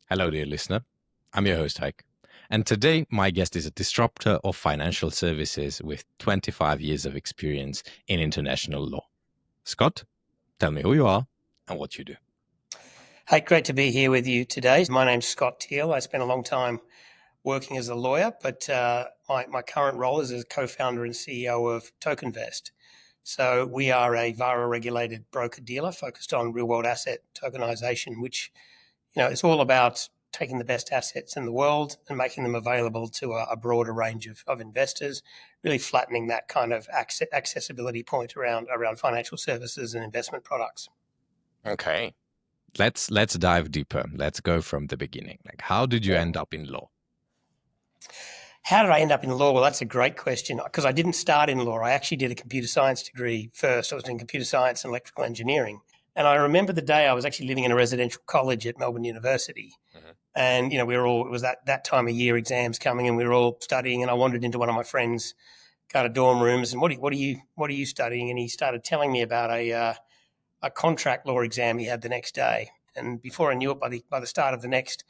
Hello, dear listener. I'm your host, Hike. And today, my guest is a disruptor of financial services with 25 years of experience in international law. Scott, tell me who you are and what you do. Hey, great to be here with you today. My name's Scott Thiel. I spent a long time working as a lawyer, but my current role is as co-founder and CEO of Tokenvest. So we are a VARA regulated broker-dealer focused on real-world asset tokenization, which is all about taking the best assets in the world and making them available to a broader range of investors, really flattening that kind of accessibility point around financial services and investment products. Okay. Let's dive deeper. Let's go from the beginning. Like, how did you end up in law? How did I end up in law? Well, that's a great question because I didn't start in law. I actually did a computer science degree first. I was doing computer science and electrical engineering. And I remember the day I was actually living in a residential college at Melbourne University. Mm-hmm. And, it was that time of year, exams coming, and we were all studying. And I wandered into one of my friends' kind of dorm rooms and what are you studying? And he started telling me about a contract law exam he had the next day. And before I knew it, by the start of the next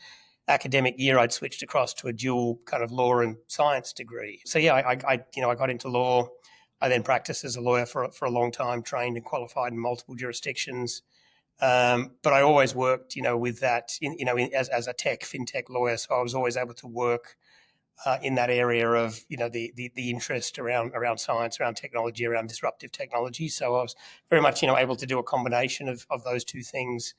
academic year, I'd switched across to a dual kind of law and science degree. So yeah, I got into law. I then practiced as a lawyer for a long time, trained and qualified in multiple jurisdictions. But I always worked, with that, as a fintech lawyer. So I was always able to work in that area of, the interest around science, around technology, around disruptive technology. So I was very much, able to do a combination of those two things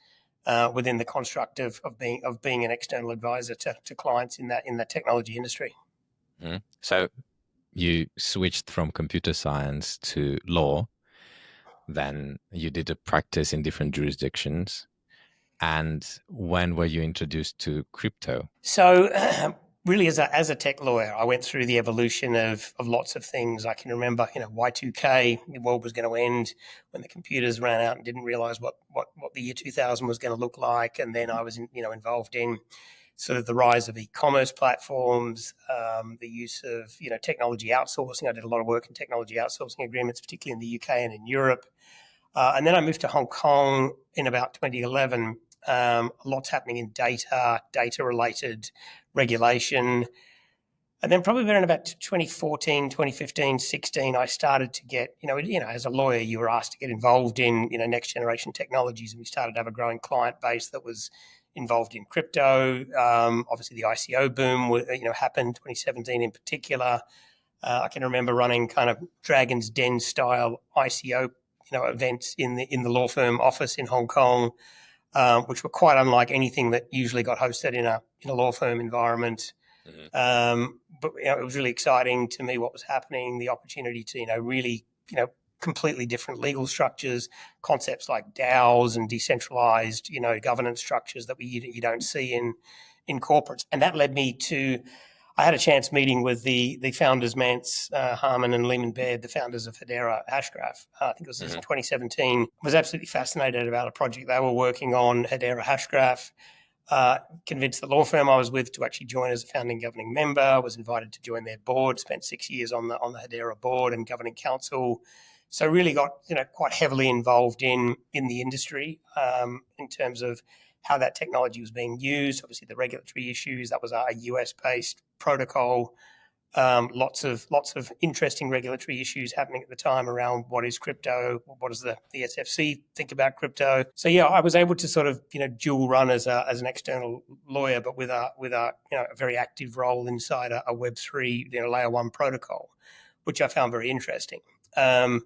within the construct of being an external advisor to clients in that technology industry. Mm-hmm. So you switched from computer science to law. Then you did a practice in different jurisdictions. And when were you introduced to crypto? So really, as a tech lawyer, I went through the evolution of lots of things. I can remember, Y2K, the world was going to end when the computers ran out and didn't realize what the year 2000 was going to look like. And then I was, involved in sort of the rise of e-commerce platforms, the use of, technology outsourcing. I did a lot of work in technology outsourcing agreements, particularly in the UK and in Europe. And then I moved to Hong Kong in about 2011. Lots happening in data-related regulation. And then probably around about 2014, 2015, 16, I started to get, as a lawyer, you were asked to get involved in, next generation technologies. And we started to have a growing client base that was involved in crypto. Obviously, the ICO boom, happened 2017 in particular. I can remember running kind of Dragon's Den style ICO, events in the law firm office in Hong Kong, which were quite unlike anything that usually got hosted in a law firm environment. Mm-hmm. But it was really exciting to me what was happening, the opportunity to really completely different legal structures, concepts like DAOs and decentralized governance structures that you don't see in corporates, and that led me to. I had a chance meeting with the founders, Mance Harmon and Lehman Baird, the founders of Hedera Hashgraph. I think it was in 2017. I was absolutely fascinated about a project they were working on, Hedera Hashgraph. Convinced the law firm I was with to actually join as a founding governing member. Was invited to join their board. Spent 6 years on the Hedera board and governing council. So really got quite heavily involved in the industry in terms of how that technology was being used. Obviously, the regulatory issues. That was a US-based protocol. Lots of interesting regulatory issues happening at the time around what is crypto, what does the SFC think about crypto. So yeah, I was able to sort of dual run as an external lawyer, but with a a very active role inside a Web3 layer one protocol, which I found very interesting. That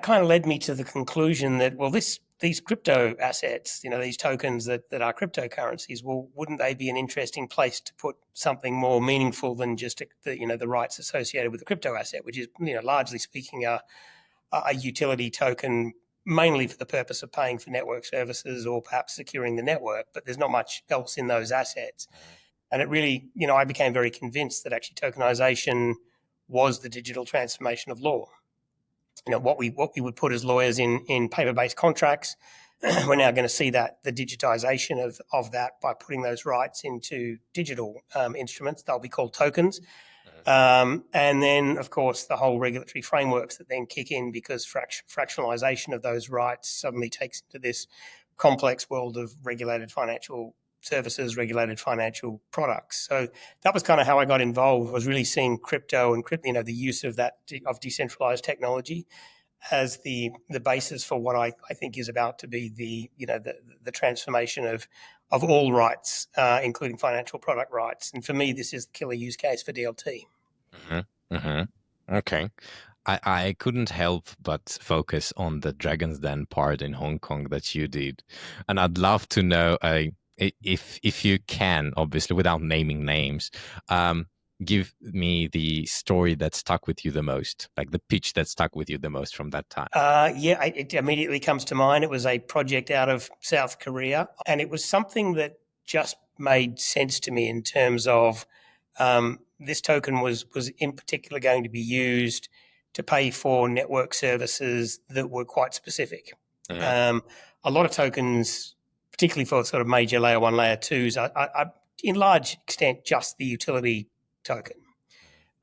kind of led me to the conclusion that, well, these crypto assets, these tokens that are cryptocurrencies, well, wouldn't they be an interesting place to put something more meaningful than just the rights associated with the crypto asset, which is, largely speaking, a utility token, mainly for the purpose of paying for network services or perhaps securing the network, but there's not much else in those assets. And it really, I became very convinced that actually tokenization was the digital transformation of law. What we would put as lawyers in paper-based contracts, we're now going to see that the digitization of that by putting those rights into digital instruments. They'll be called tokens. And then, of course, the whole regulatory frameworks that then kick in because fractionalization of those rights suddenly takes into this complex world of regulated financial services, regulated financial products. So that was kind of how I got involved, was really seeing crypto and the use of decentralized technology as the basis for what I think is about to be the transformation of all rights, including financial product rights. And for me, this is the killer use case for DLT. Mm-hmm. Mm-hmm. Okay. I couldn't help but focus on the Dragon's Den part in Hong Kong that you did. And I'd love to know, if you can, obviously, without naming names, give me the story that stuck with you the most, like the pitch that stuck with you the most from that time. It immediately comes to mind. It was a project out of South Korea, and it was something that just made sense to me in terms of this token was in particular going to be used to pay for network services that were quite specific. Mm-hmm. A lot of tokens, particularly for sort of major layer 1, layer 2s, are in large extent just the utility token.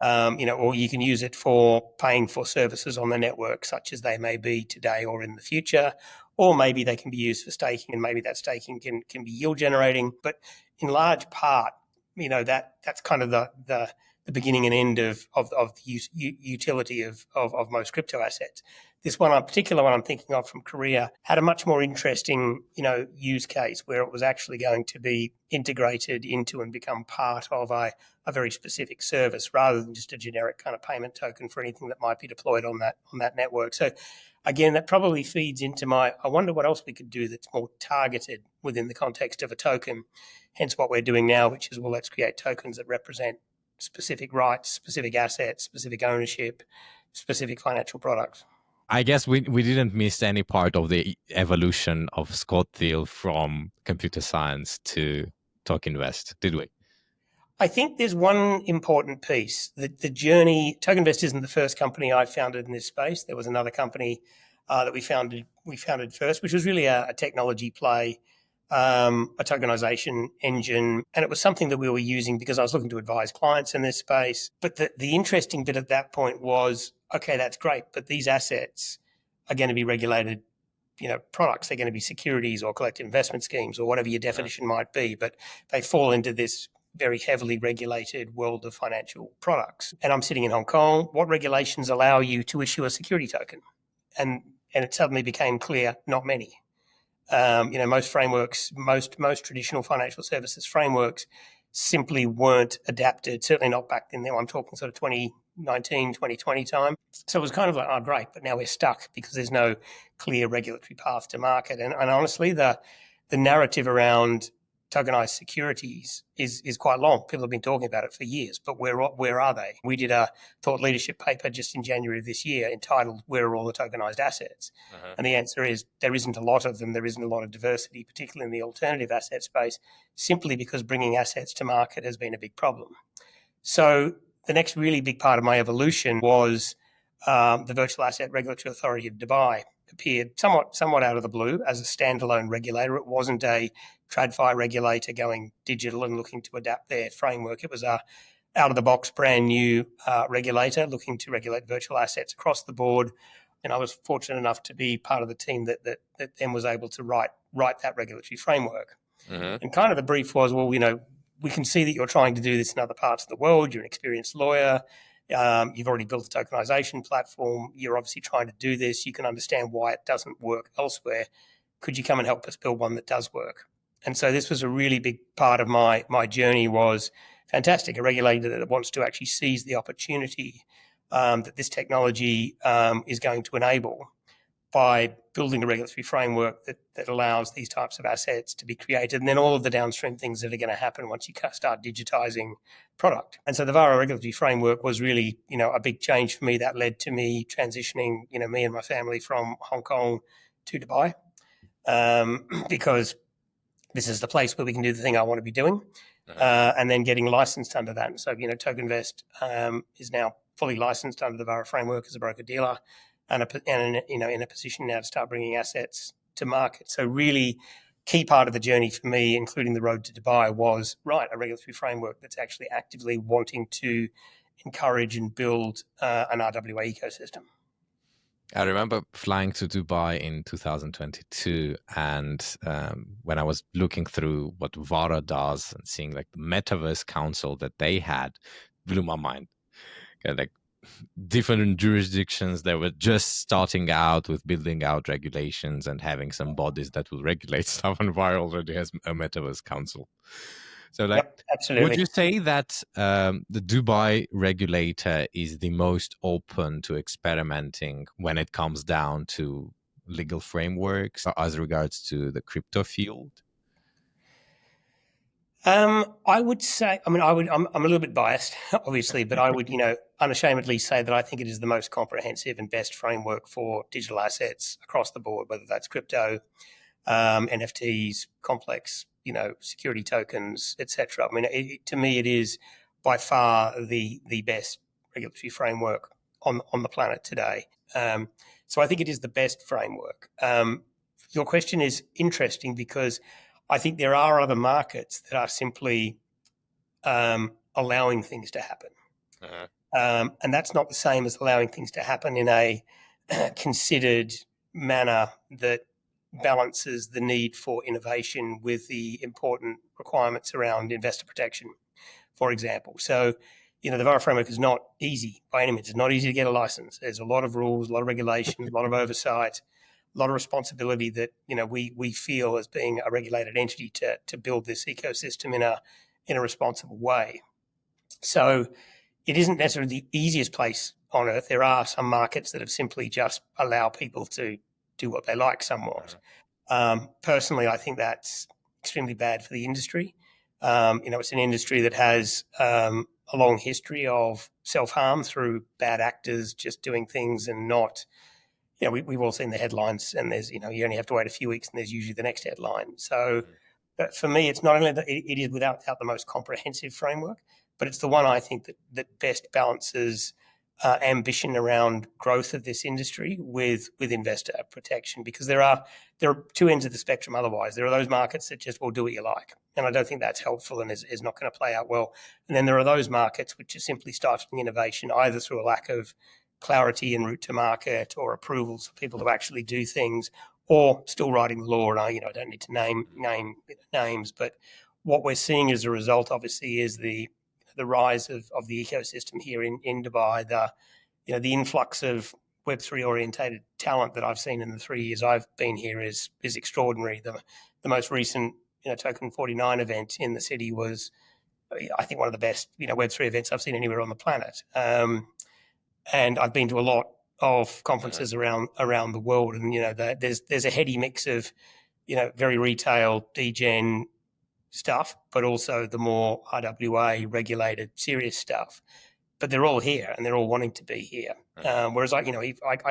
Or you can use it for paying for services on the network, such as they may be today or in the future, or maybe they can be used for staking, and maybe that staking can be yield generating. But in large part, that's kind of the beginning and end of the utility of most crypto assets. This particular one I'm thinking of from Korea had a much more interesting, use case where it was actually going to be integrated into and become part of a very specific service rather than just a generic kind of payment token for anything that might be deployed on that network. So again, that probably feeds into I wonder what else we could do that's more targeted within the context of a token. Hence what we're doing now, which is, well, let's create tokens that represent specific rights, specific assets, specific ownership, specific financial products. I guess we didn't miss any part of the evolution of Scott Thiel from computer science to Tokinvest, did we? I think there's one important piece. The journey, Tokenvest isn't the first company I founded in this space. There was another company that we founded first, which was really a technology play, a tokenization engine. And it was something that we were using because I was looking to advise clients in this space. But the interesting bit at that point was, okay, that's great, but these assets are going to be regulated products. They're going to be securities or collective investment schemes or whatever your definition might be, but they fall into this very heavily regulated world of financial products. And I'm sitting in Hong Kong. What regulations allow you to issue a security token? And it suddenly became clear, not many. Most frameworks, most traditional financial services frameworks simply weren't adapted, certainly not back then. I'm talking sort of 2019, 2020 time. So it was kind of like, oh, great, but now we're stuck because there's no clear regulatory path to market. And honestly, the narrative around tokenized securities is quite long. People have been talking about it for years, but where are they? We did a thought leadership paper just in January of this year entitled, "Where are all the tokenized assets?" Uh-huh. And the answer is there isn't a lot of them. There isn't a lot of diversity, particularly in the alternative asset space, simply because bringing assets to market has been a big problem. So the next really big part of my evolution was the Virtual Asset Regulatory Authority of Dubai appeared somewhat out of the blue as a standalone regulator. It wasn't a TradFi regulator going digital and looking to adapt their framework. It was a out-of-the-box, brand new regulator looking to regulate virtual assets across the board. And I was fortunate enough to be part of the team that then was able to write that regulatory framework. Mm-hmm. And kind of the brief was, well, we can see that you're trying to do this in other parts of the world. You're an experienced lawyer. You've already built a tokenization platform. You're obviously trying to do this. You can understand why it doesn't work elsewhere. Could you come and help us build one that does work? And so this was a really big part of my journey. Was fantastic. A regulator that wants to actually seize the opportunity that this technology is going to enable by building a regulatory framework that allows these types of assets to be created, and then all of the downstream things that are going to happen once you start digitizing product. And so the VARA regulatory framework was really, a big change for me. That led to me transitioning, me and my family from Hong Kong to Dubai, because this is the place where we can do the thing I want to be doing, and then getting licensed under that. And so, Tokenvest is now fully licensed under the VARA framework as a broker-dealer, and in a position now to start bringing assets to market. So really key part of the journey for me, including the road to Dubai, was a regulatory framework that's actually actively wanting to encourage and build an RWA ecosystem. I remember flying to Dubai in 2022, and when I was looking through what VARA does and seeing like the Metaverse Council that they had, blew my mind. Like different jurisdictions that were just starting out with building out regulations and having some bodies that will regulate stuff, and VARA already has a Metaverse Council. So, like, Yep, would absolutely. you say that the Dubai regulator is the most open to experimenting when it comes down to legal frameworks as regards to the crypto field? I would say, I mean, I'm a little bit biased, obviously, but I would, unashamedly say that I think it is the most comprehensive and best framework for digital assets across the board, whether that's crypto, NFTs, complex, security tokens, etc. I mean, to me, it is by far the best regulatory framework on the planet today. So I think it is the best framework. Your question is interesting because I think there are other markets that are simply allowing things to happen. Uh-huh. And that's not the same as allowing things to happen in a considered manner that balances the need for innovation with the important requirements around investor protection, for example. So, the VARA framework is not easy by any means. It's not easy to get a license. There's a lot of rules, a lot of regulations, a lot of oversight, a lot of responsibility that we feel as being a regulated entity to build this ecosystem in a responsible way. So it isn't necessarily the easiest place on earth. There are some markets that have simply just allow people to do what they like somewhat. Personally, I think that's extremely bad for the industry. It's an industry that has a long history of self-harm through bad actors just doing things and not, we've all seen the headlines, and there's, you only have to wait a few weeks and there's usually the next headline. So but for me, it's not only that it is without the most comprehensive framework, but it's the one I think that best balances ambition around growth of this industry with investor protection, because there are two ends of the spectrum. Otherwise, there are those markets that just will do what you like, and I don't think that's helpful and is not going to play out well. And then there are those markets which are simply stifling innovation, either through a lack of clarity and route to market or approvals for people to actually do things, or still writing the law. And I don't need to name names, but what we're seeing as a result, obviously, is the rise of the ecosystem here in Dubai. The influx of Web3 orientated talent that I've seen in the 3 years I've been here is extraordinary. The most recent Token 49 event in the city was, I think, one of the best Web3 events I've seen anywhere on the planet. And I've been to a lot of conferences around the world, and there's a heady mix of very retail degen stuff, but also the more RWA regulated serious stuff. But they're all here and they're all wanting to be here. Whereas I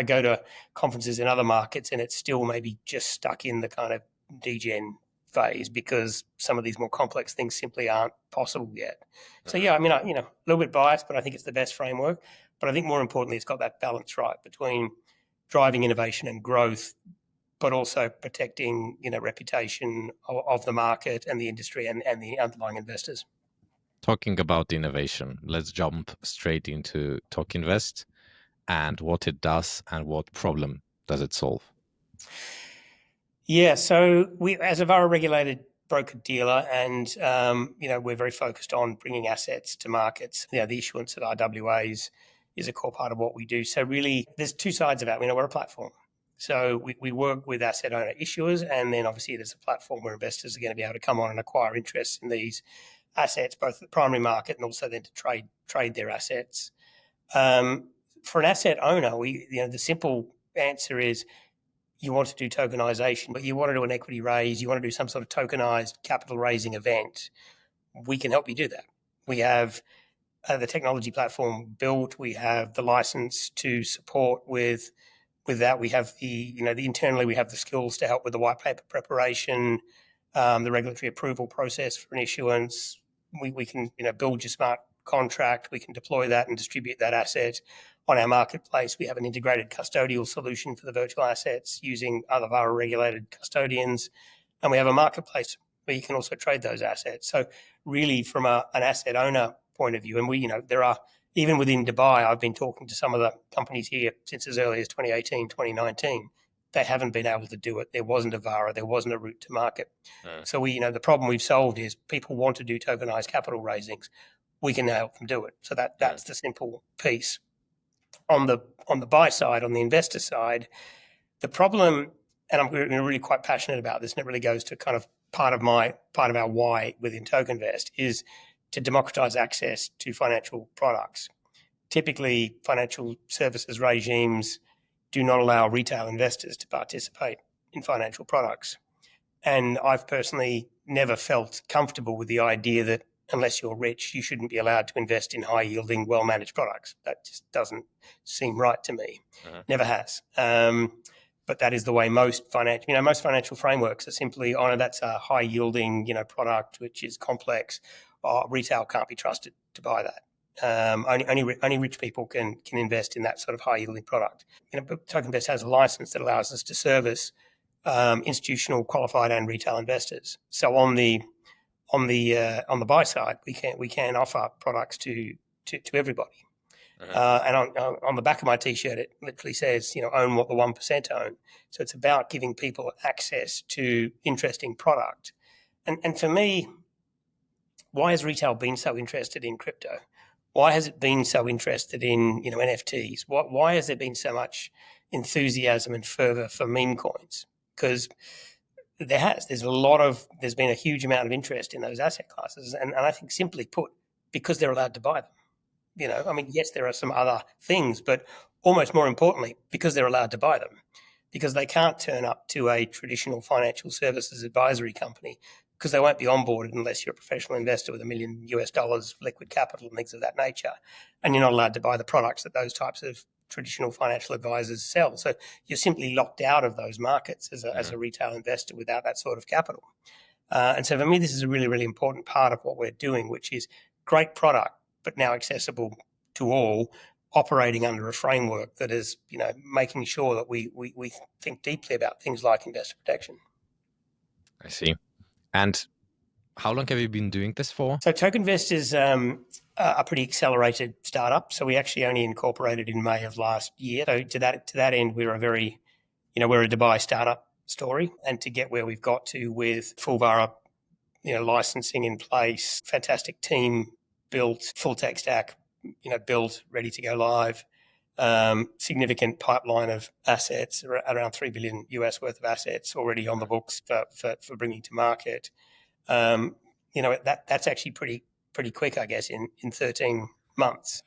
go to conferences in other markets and it's still maybe just stuck in the kind of degen phase because some of these more complex things simply aren't possible yet. So yeah, I mean, a little bit biased, but I think it's the best framework. But I think more importantly, it's got that balance right between driving innovation and growth, but also protecting reputation of the market and the industry and the underlying investors. Talking about innovation, let's jump straight into Tokinvest and what it does and what problem does it solve. Yeah, so we, as a VARA regulated broker dealer, and we're very focused on bringing assets to markets. The issuance of RWAs is a core part of what we do. So really, there's two sides of that. We're a platform. So we work with asset owner issuers, and then obviously there's a platform where investors are going to be able to come on and acquire interest in these assets, both the primary market and also then to trade their assets. For an asset owner, the simple answer is you want to do tokenization, but you want to do an equity raise, you want to do some sort of tokenized capital raising event. We can help you do that. We have the technology platform built. We have the license to support with that. We have the internally we have the skills to help with the white paper preparation, the regulatory approval process for an issuance. We can build your smart contract. We can deploy that and distribute that asset on our marketplace. We have an integrated custodial solution for the virtual assets using other VARA regulated custodians, and we have a marketplace where you can also trade those assets. So really, from an asset owner point of view, and there are even within Dubai, I've been talking to some of the companies here since as early as 2018, 2019. They haven't been able to do it. There wasn't a VARA. There wasn't a route to market. So the problem we've solved is people want to do tokenized capital raisings. We can help them do it. So that's the simple piece. On the buy side, on the investor side, the problem, and I'm really quite passionate about this, and it really goes to kind of part of our why within Tokenvest, is to democratize access to financial products. Typically, financial services regimes do not allow retail investors to participate in financial products. And I've personally never felt comfortable with the idea that unless you're rich, you shouldn't be allowed to invest in high-yielding, well-managed products. That just doesn't seem right to me. Never has. But that is the way most financial frameworks are simply, that's a high-yielding, product which is complex. Retail can't be trusted to buy that. Only rich people can invest in that sort of high-yielding product. But Tokenvest has a license that allows us to service institutional, qualified, and retail investors. So on the buy side, we can offer products to everybody. And on the back of my T-shirt, it literally says, own what the 1% own. So it's about giving people access to interesting product. And for me, why has retail been so interested in crypto? Why has it been so interested in NFTs? Why has there been so much enthusiasm and fervor for meme coins? Because there's been a huge amount of interest in those asset classes, and I think simply put, because they're allowed to buy them. Yes, there are some other things, but almost more importantly, because they're allowed to buy them, because they can't turn up to a traditional financial services advisory company because they won't be onboarded unless you're a professional investor with $1 million liquid capital and things of that nature, and you're not allowed to buy the products that those types of traditional financial advisors sell. So you're simply locked out of those markets as a retail investor without that sort of capital. And so for me, this is a really, really important part of what we're doing, which is great product, but now accessible to all, operating under a framework that is, making sure that we think deeply about things like investor protection. I see. And how long have you been doing this for? So Tokenvest is a pretty accelerated startup. So we actually only incorporated in May of last year. So to that end, we're we're a Dubai startup story. And to get where we've got to with full VARA, licensing in place, fantastic team built, full tech stack, built, ready to go live, significant pipeline of assets, around $3 billion US worth of assets already on the books for bringing to market. That's actually pretty quick, I guess, in 13 months.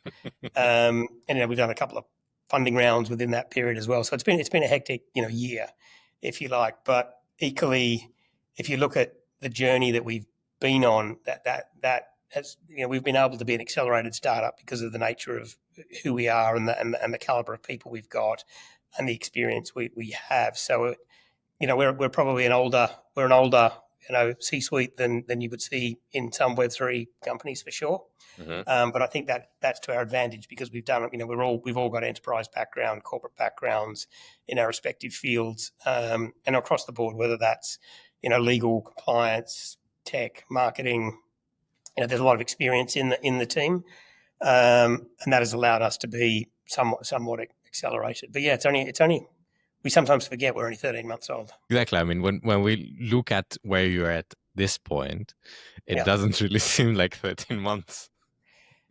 And we've done a couple of funding rounds within that period as well. So it's been a hectic year, if you like. But equally, if you look at the journey that we've been on, that has we've been able to be an accelerated startup because of the nature of who we are and the caliber of people we've got and the experience we have. So we're probably an older C-suite than you would see in some Web3 companies for sure. But I think that's to our advantage because we've done it. We've all got enterprise background, corporate backgrounds in our respective fields, and across the board, whether that's legal, compliance, tech, marketing. There's a lot of experience in the team, and that has allowed us to be somewhat accelerated. But yeah, it's only. We sometimes forget we're only 13 months old. Exactly. When we look at where you're at this point, it doesn't really seem like 13 months.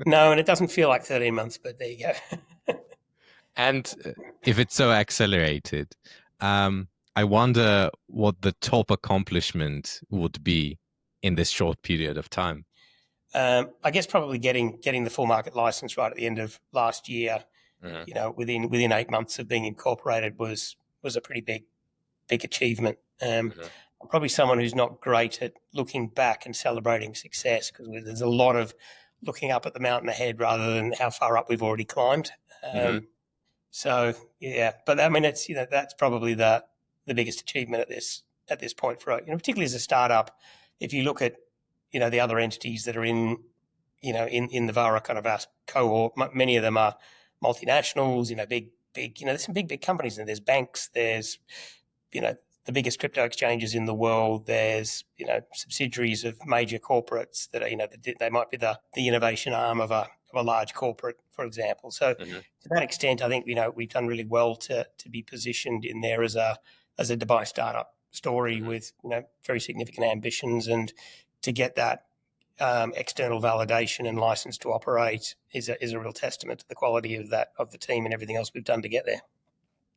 No, and it doesn't feel like 13 months, but there you go. And if it's so accelerated, I wonder what the top accomplishment would be in this short period of time. I guess probably getting the full market license right at the end of last year. Within 8 months of being incorporated was a pretty big achievement. I'm probably someone who's not great at looking back and celebrating success because there's a lot of looking up at the mountain ahead rather than how far up we've already climbed. So yeah, but it's that's probably the biggest achievement at this point for particularly as a startup. If you look at the other entities that are in the VARA kind of cohort, many of them are multinationals, big, there's some big companies and there's banks, there's the biggest crypto exchanges in the world. There's subsidiaries of major corporates that are they might be the innovation arm of a large corporate, for example. So to that extent, I think we've done really well to be positioned in there as a Dubai startup story with very significant ambitions, and to get that external validation and license to operate is a real testament to the quality of the team and everything else we've done to get there.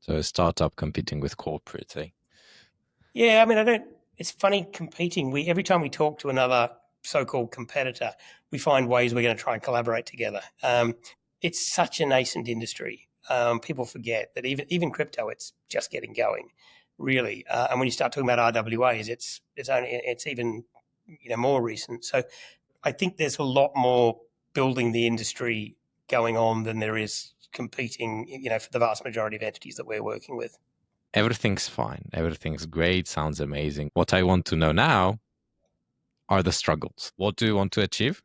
So a startup competing with corporate, eh? Yeah, I mean, it's funny competing. Every time we talk to another so-called competitor, we find ways we're going to try and collaborate together. It's such a nascent industry. People forget that even crypto, it's just getting going, really. And when you start talking about RWAs, it's even more recent. So I think there's a lot more building the industry going on than there is competing, for the vast majority of entities that we're working with. Everything's fine. Everything's great. Sounds amazing. What I want to know now are the struggles. What do you want to achieve?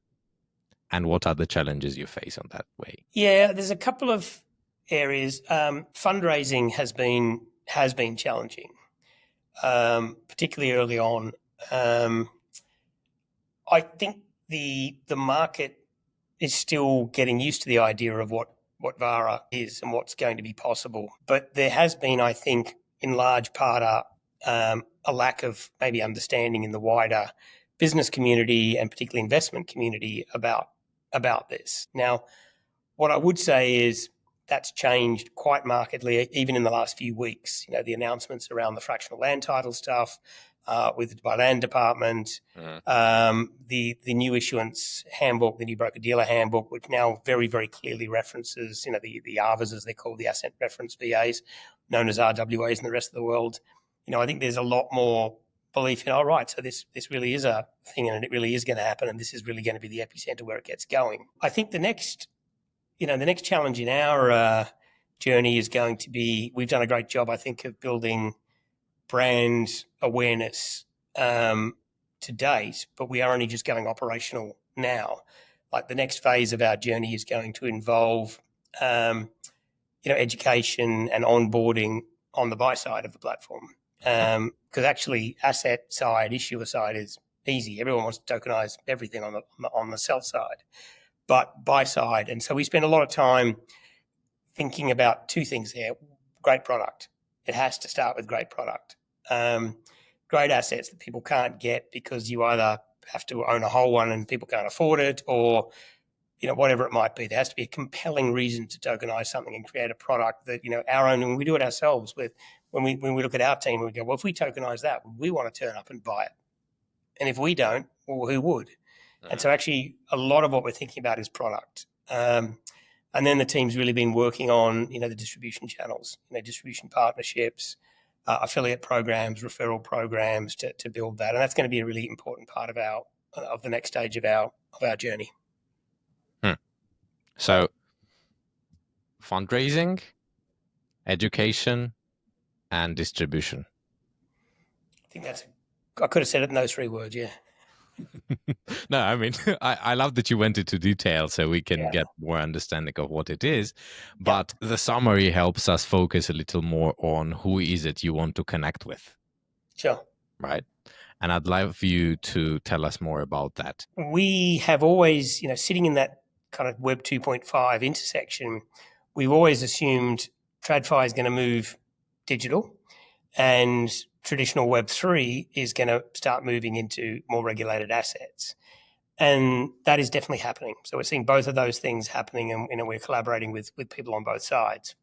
And what are the challenges you face on that way? Yeah, there's a couple of areas. Fundraising has been challenging, particularly early on. I think the market is still getting used to the idea of what VARA is and what's going to be possible. But there has been, I think, in large part, a lack of maybe understanding in the wider business community and particularly investment community about this. Now, what I would say is that's changed quite markedly, even in the last few weeks. The announcements around the fractional land title stuff with the Dubai Land Department, the new issuance handbook, the new broker-dealer handbook, which now very, very clearly references, the ARVAs, as they're called, the asset reference VAs, known as RWAs in the rest of the world. I think there's a lot more belief in, all right, so this really is a thing and it really is going to happen, and this is really going to be the epicenter where it gets going. I think the next challenge in our journey is going to be, we've done a great job, I think, of building brand awareness to date, but we are only just going operational now. Like the next phase of our journey is going to involve, education and onboarding on the buy side of the platform. Because actually, asset side, issuer side is easy. Everyone wants to tokenize everything on the sell side, but buy side. And so we spend a lot of time thinking about two things here. Great product. It has to start with great product. Great assets that people can't get because you either have to own a whole one and people can't afford it, or whatever it might be. There has to be a compelling reason to tokenize something and create a product that our own. And we do it ourselves with when we look at our team, we go, well, if we tokenize that, would we want to turn up and buy it? And if we don't, well, who would? And so actually a lot of what we're thinking about is product. And then the team's really been working on, the distribution channels, distribution partnerships, affiliate programs, referral programs to build that. And that's going to be a really important part of the next stage of our journey. So fundraising, education, and distribution. I think I could have said it in those three words, yeah. No, I mean, I love that you went into detail so we can get more understanding of what it is. But the summary helps us focus a little more on who is it you want to connect with. Sure. Right. And I'd love you to tell us more about that. We have always, sitting in that kind of Web 2.5 intersection, we've always assumed TradFi is going to move digital and traditional Web3 is going to start moving into more regulated assets. And that is definitely happening. So we're seeing both of those things happening, and we're collaborating with people on both sides.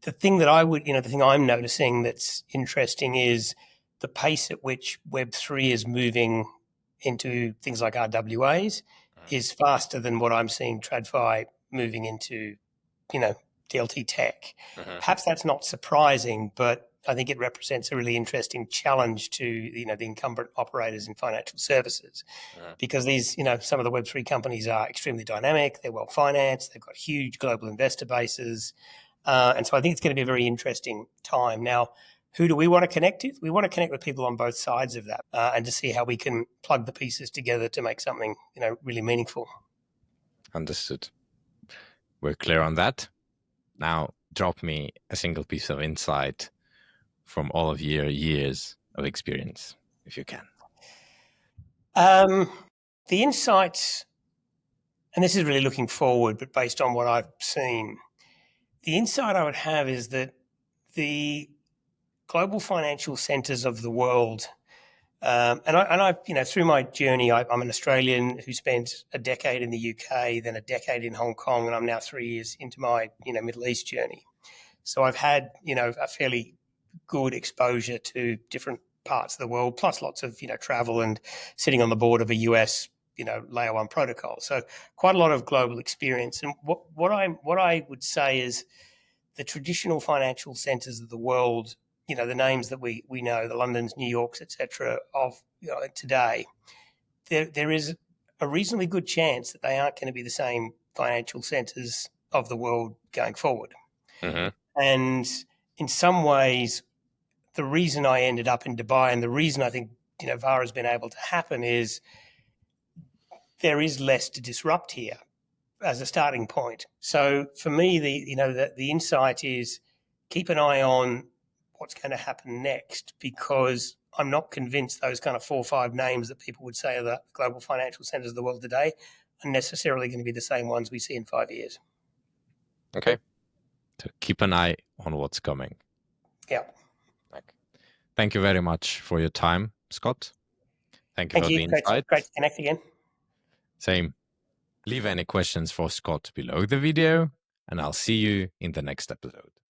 The thing that the thing I'm noticing that's interesting is the pace at which Web3 is moving into things like RWAs is faster than what I'm seeing TradFi moving into, DLT tech. Perhaps that's not surprising, but I think it represents a really interesting challenge to the incumbent operators in financial services, because these some of the Web3 companies are extremely dynamic. They're well financed. They've got huge global investor bases, and so I think it's going to be a very interesting time. Now, who do we want to connect with? We want to connect with people on both sides of that, and to see how we can plug the pieces together to make something really meaningful. Understood. We're clear on that. Now, drop me a single piece of insight from all of your years of experience, if you can? The insights, and this is really looking forward, but based on what I've seen, the insight I would have is that the global financial centers of the world, and I, through my journey, I'm an Australian who spent a decade in the UK, then a decade in Hong Kong, and I'm now 3 years into my, Middle East journey. So I've had, a fairly good exposure to different parts of the world, plus lots of, travel and sitting on the board of a US, layer one protocol. So quite a lot of global experience. And what I would say is the traditional financial centers of the world, the names that we know, the Londons, New Yorks, etc., of today, there is a reasonably good chance that they aren't going to be the same financial centers of the world going forward. Mm-hmm. And in some ways, the reason I ended up in Dubai and the reason I think VARA has been able to happen is there is less to disrupt here as a starting point. So for me, the insight is keep an eye on what's going to happen next, because I'm not convinced those kind of 4 or 5 names that people would say are the global financial centers of the world today are necessarily going to be the same ones we see in 5 years. Okay. So keep an eye on what's coming. Yeah. Thank you very much for your time, Scott. Thank you for the insight. Great to connect again. Same. Leave any questions for Scott below the video, and I'll see you in the next episode.